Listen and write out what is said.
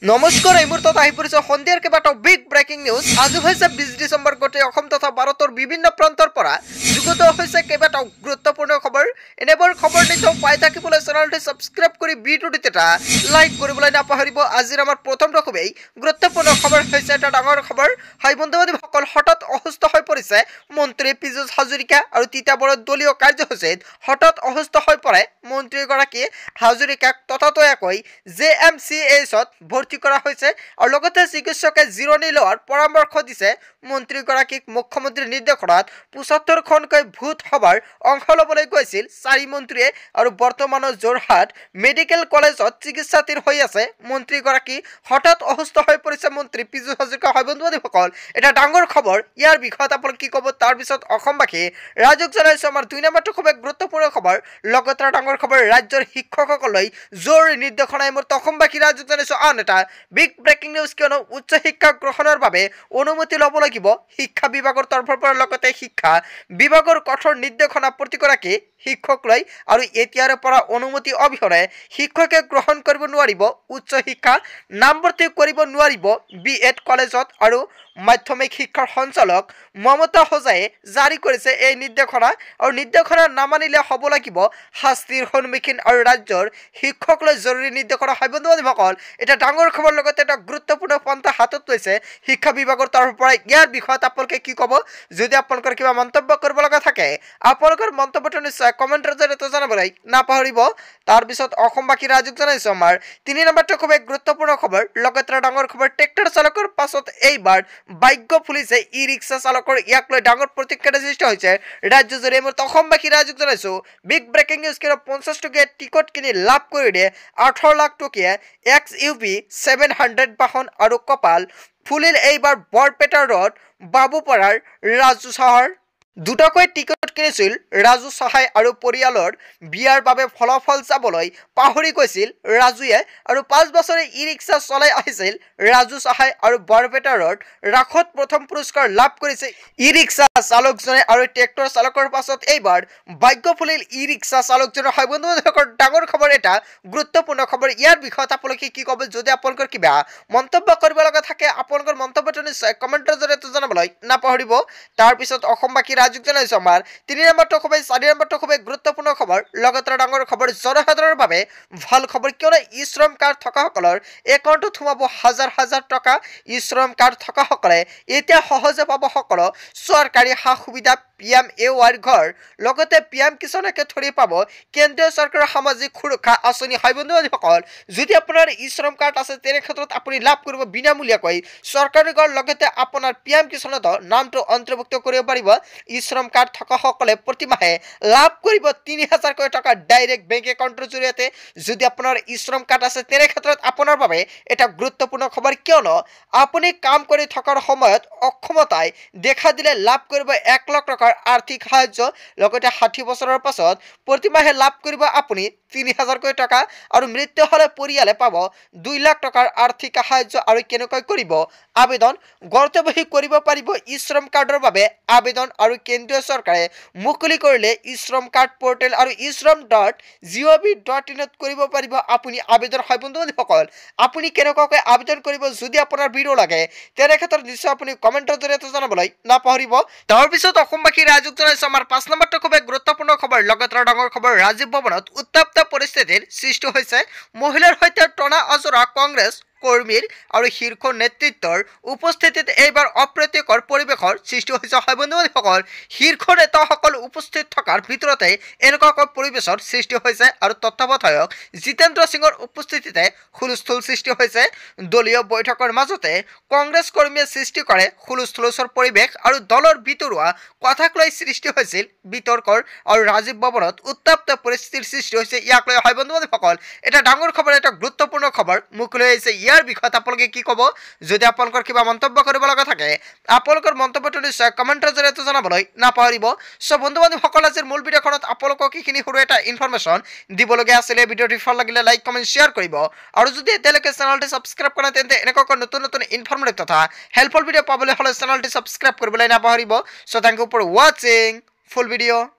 নমস্কাৰ এই মুহূৰ্তত আহি পৰিছে সন্ধিয়াৰ কেইবাটাও বিগ ব্ৰেকিং নিউজ। আজি হৈছে 20 ডিচেম্বৰ। গোটেই অসম তথা ভাৰতৰ বিভিন্ন প্ৰান্তৰ পৰা যুগত হৈছে কেইবাটাও গুৰুত্বপূৰ্ণ খবৰ। এনেবোৰ খবৰ নিতৌ পাই থাকিবলৈ চেনেলটি সাবস্ক্ৰাইব কৰি ভিডিঅ'টো এটা লাইক কৰিবলৈ নাপাহৰিব। আজিৰ আমাৰ প্ৰথমটো খুবেই গুৰুত্বপূৰ্ণ খবৰ হৈছে এটা ডাঙৰ খবৰ। হাই বন্ধুবান্ধৱীসকল, হঠাৎ অসুস্থ হৈ পৰিছে মন্ত্ৰী পীযুষ হাজৰিকা আৰু তিতাবৰৰ দলীয় কাৰ্যসূচীত হঠাৎ অসুস্থ হৈ পৰে মন্ত্ৰীগৰাকী হাজৰিকাক ততাতৈয়াকৈ JMCHত ভৰ্তি কৰা হৈছে আৰু লগতে চিকিৎসকে জিৰণি লোৱাৰ পৰামৰ্শ দিছে মন্ত্ৰীগৰাকীক। মুখ্যমন্ত্ৰীৰ নিৰ্দেশনাত ৭৫খনকৈ ভোট সভাৰ অংশ ল'বলৈ গৈছিল 4 মন্ত্ৰীয়ে আৰু বৰ্তমানৰ যোৰহাট মেডিকেল কলেজত চিকিৎসাধীন হৈ আছে মন্ত্ৰীগৰাকী। হঠাৎ অসুস্থ হৈ পৰিছে মন্ত্ৰী পীযুষ হাজৰিকা। হয় বন্ধুবান্ধৱীসকল, এটা ডাঙৰ খবৰ। ইয়াৰ বিষয়ত আপোনালোকে কি ক'ব তাৰপিছত অসমবাসী ৰাইজক জনাইছোঁ আমাৰ 2 নম্বৰটো খুব গুৰুত্বপূৰ্ণ খবৰ। লগতে ডাঙৰ খবৰ, ৰাজ্যৰ শিক্ষকসকললৈ জৰুৰী নিৰ্দেশনা। এই মুহূৰ্তত অসমবাসী ৰাইজক জনাইছোঁ আন এটা বিগ ব্ৰেকিং নিউজ, কিয়নো উচ্চ শিক্ষা গ্ৰহণৰ বাবে অনুমতি ল'ব লাগিব শিক্ষা বিভাগৰ তৰফৰ পৰা। লগতে শিক্ষা বিভাগৰ কঠোৰ নিৰ্দেশনা প্ৰতিগৰাকী শিক্ষকলৈ আৰু এতিয়াৰ পৰা অনুমতি অবিহনে শিক্ষকে গ্ৰহণ কৰিব নোৱাৰিব উচ্চ শিক্ষা, নামভৰ্তি কৰিব নোৱাৰিব BEd কলেজত। আৰু মাধ্যমিক শিক্ষাৰ সঞ্চালক মমতা হোজায়ে জাৰি কৰিছে এই নিৰ্দেশনা আৰু নিৰ্দেশনা নামানিলে হ'ব লাগিব শাস্তিৰ সন্মুখীন আৰু ৰাজ্যৰ শিক্ষকলৈ জৰুৰী নিৰ্দেশনা। হয় বন্ধুবান্ধৱীসকল, এটা ডাঙৰ খবৰ। লগতে এটা গুৰুত্বপূৰ্ণ পন্থা হাতত লৈছে শিক্ষা বিভাগৰ তৰফৰ পৰা। ইয়াৰ বিষয়ত আপোনালোকে কি ক'ব? যদি আপোনালোকৰ কিবা মন্তব্য কৰিব লগা থাকে আপোনালোকৰ মন্তব্যটো নিশ্চয় কমেণ্টৰ জৰিয়তে জনাবলৈ নাপাহৰিব। তাৰপিছত অসমবাসী ৰাইজক জনাইছোঁ আমাৰ 3 নম্বৰটো খুব গুৰুত্বপূৰ্ণ খবৰ। লগতে ডাঙৰ খবৰ, ট্ৰেক্টৰ চালকৰ পাছত এইবাৰ ভাগ্য ফুলিছে ই ৰিক্সা চালকৰ। ইয়াক লৈ ডাঙৰ প্ৰতিক্ৰিয়াৰ সৃষ্টি হৈছে ৰাজ্যজুৰি। এই অসমবাসী ৰাইজক জনাইছোঁ বিগ ব্ৰেকিং নিউজ, কিয়নো 50 টকীয়া টিকট কিনি লাভ কৰি দিয়ে 18 লাখ টকীয়া XUV 700 বাহন আৰু কপাল ফুলিল এইবাৰ বৰপেটা ৰোড বাবুপাৰাৰ ৰাজু চাহাৰ। দুটাকৈ টিকট কিনিছিল ৰাজু চাহাই আৰু পৰিয়ালৰ বিয়াৰ বাবে ফলাফল চাবলৈ পাহৰি গৈছিল ৰাজুৱে। আৰু 5 বছৰে ই ৰিক্সা চলাই আহিছিল ৰাজু চাহাই আৰু বৰপেটা ৰোড ৰাসত প্ৰথম পুৰস্কাৰ লাভ কৰিছে ই ৰিক্সা চালকজনে। আৰু ট্ৰেক্টৰ চালকৰ পাছত এইবাৰ ভাগ্য ফুলিল ই ৰিক্সা চালকজনৰ। হয় বন্ধুবান্ধৱীসকল, ডাঙৰ খবৰ, এটা গুৰুত্বপূৰ্ণ খবৰ। ইয়াৰ বিষয়ত আপোনালোকে কি ক'ব? যদি আপোনালোকৰ কিবা মন্তব্য কৰিব লগা থাকে আপোনালোকৰ মন্তব্যটো নিশ্চয় কমেণ্টৰ জৰিয়তে জনাবলৈ নাপাহৰিব। তাৰপিছত অসমবাসী ৰাইজক জনাইছোঁ আমাৰ 3 নম্বৰটো খুবেই 4 নম্বৰটো খুবেই গুৰুত্বপূৰ্ণ খবৰ। লগতে ডাঙৰ খবৰ, জনসাধাৰণৰ বাবে ভাল খবৰ, কিয়নো ই শ্ৰম কাৰ্ড থকাসকলৰ একাউণ্টত সোমাব হাজাৰ হাজাৰ টকা। ই শ্ৰম কাৰ্ড থকাসকলে এতিয়া সহজে পাব সকলো চৰকাৰী সা সুবিধা। PMAY ঘৰ, লগতে PM কিষাণকে ধৰি পাব কেন্দ্ৰীয় চৰকাৰৰ সামাজিক সুৰক্ষা আঁচনি। হয় বন্ধুবান্ধৱীসকল, যদি আপোনাৰ ই শ্ৰম কাৰ্ড আছে তেনে ক্ষেত্ৰত আপুনি লাভ কৰিব বিনামূলীয়াকৈ চৰকাৰী ঘৰ। লগতে আপোনাৰ PM কিষাণত নামটো অন্তৰ্ভুক্ত কৰিব পাৰিব। ই শ্ৰম কাৰ্ড থকাসকলে প্ৰতিমাহে লাভ কৰিব 3000কৈ টকা ডাইৰেক্ট বেংক একাউণ্টৰ জৰিয়তে। যদি আপোনাৰ ই শ্ৰম কাৰ্ড আছে তেনে ক্ষেত্ৰত আপোনাৰ বাবে এটা গুৰুত্বপূৰ্ণ খবৰ, কিয়নো আপুনি কাম কৰি থকাৰ সময়ত অক্ষমতাই দেখা দিলে লাভ কৰিব 1 লাখ টকাৰ আৰ্থিক সাহায্য। লগতে 60 বছৰৰ পাছত প্ৰতিমাহে লাভ কৰিব আপুনি 3000কৈ টকা আৰু মৃত্যু হ'লে পৰিয়ালে পাব 2 লাখ টকাৰ আৰ্থিক সাহায্য। আৰু কেনেকৈ কৰিব আবেদন? ঘৰতে বহি কৰিব পাৰিব ই শ্ৰম কাৰ্ডৰ বাবে আবেদন। আৰু কেন্দ্ৰীয় চৰকাৰে মুকলি কৰিলে ই শ্ৰম কাৰ্ড পৰ্টেল আৰু ishram.gov.in কৰিব পাৰিব আপুনি আবেদন। হয় বন্ধুবান্ধৱীসকল, আপুনি কেনেকুৱাকৈ আবেদন কৰিব যদি আপোনাৰ ভিডিঅ' লাগে তেনে ক্ষেত্ৰত নিশ্চয় আপুনি কমেণ্টৰ জৰিয়তে জনাবলৈ নাপাহৰিব। তাৰপিছত অসমবাসী ৰাইজক জনাইছোঁ আমাৰ 5 নম্বৰটো খুবেই গুৰুত্বপূৰ্ণ খবৰ। লগতে ডাঙৰ খবৰ, ৰাজীৱ ভৱনত উত্তপ্ত পৰিস্থিতিৰ সৃষ্টি হৈছে। মহিলাৰ সৈতে টনা আজৰা কংগ্ৰেছ কৰ্মীৰ আৰু শীৰ্ষ নেতৃত্বৰ উপস্থিতিত এইবাৰ অপ্ৰীতিকৰ পৰিৱেশৰ সৃষ্টি হৈছে। হয় বন্ধুবান্ধৱীসকল, শীৰ্ষ নেতাসকল উপস্থিত থকাৰ ভিতৰতে এনেকুৱাকৈ পৰিৱেশৰ সৃষ্টি হৈছে। আৰু তত্ত্বাৱধায়ক জিতেন্দ্ৰ সিঙৰ উপস্থিতিতে হুলস্থুল সৃষ্টি হৈছে। দলীয় বৈঠকৰ মাজতে কংগ্ৰেছ কৰ্মীয়ে সৃষ্টি কৰে হুলস্থুলৰ পৰিৱেশ আৰু দলৰ ভিতৰুৱা কথাক লৈ সৃষ্টি হৈছিল বিতৰ্কৰ আৰু ৰাজীৱ ভৱনত উত্তপ্ত পৰিস্থিতিৰ সৃষ্টি হৈছে। ইয়াক লৈ হয় বন্ধুবান্ধৱীসকল এটা ডাঙৰ খবৰ, এটা গুৰুত্বপূৰ্ণ খবৰ মুকলি হৈছে। ইয়াৰ বিষয়ত আপোনালোকে কি ক'ব? যদি আপোনালোকৰ কিবা মন্তব্য কৰিব লগা থাকে আপোনালোকৰ মন্তব্যটো নিশ্চয় কমেণ্টৰ জৰিয়তে জনাবলৈ নাপাহৰিব। চ' বন্ধুবান্ধৱীসকল, আজিৰ মূল ভিডিঅ'খনত আপোনালোকক এইখিনি সৰু এটা ইনফৰমেশ্যন দিবলগীয়া আছিলে। ভিডিঅ'টি ভাল লাগিলে লাইক কমেণ্ট শ্বেয়াৰ কৰিব। আৰু যদি এতিয়ালৈকে চেনেলটি ছাবস্ক্ৰাইব কৰা তেন্তে এনেকুৱাকৈ নতুন নতুন ইনফৰমেটিভ তথা হেল্পফুল ভিডিঅ' পাবলৈ হ'লে চেনেলটি ছাবস্ক্ৰাইব কৰিবলৈ নাপাহৰিব। চ' থেংক ইউ ফৰ ৱাচিং ফুল ভিডিঅ'।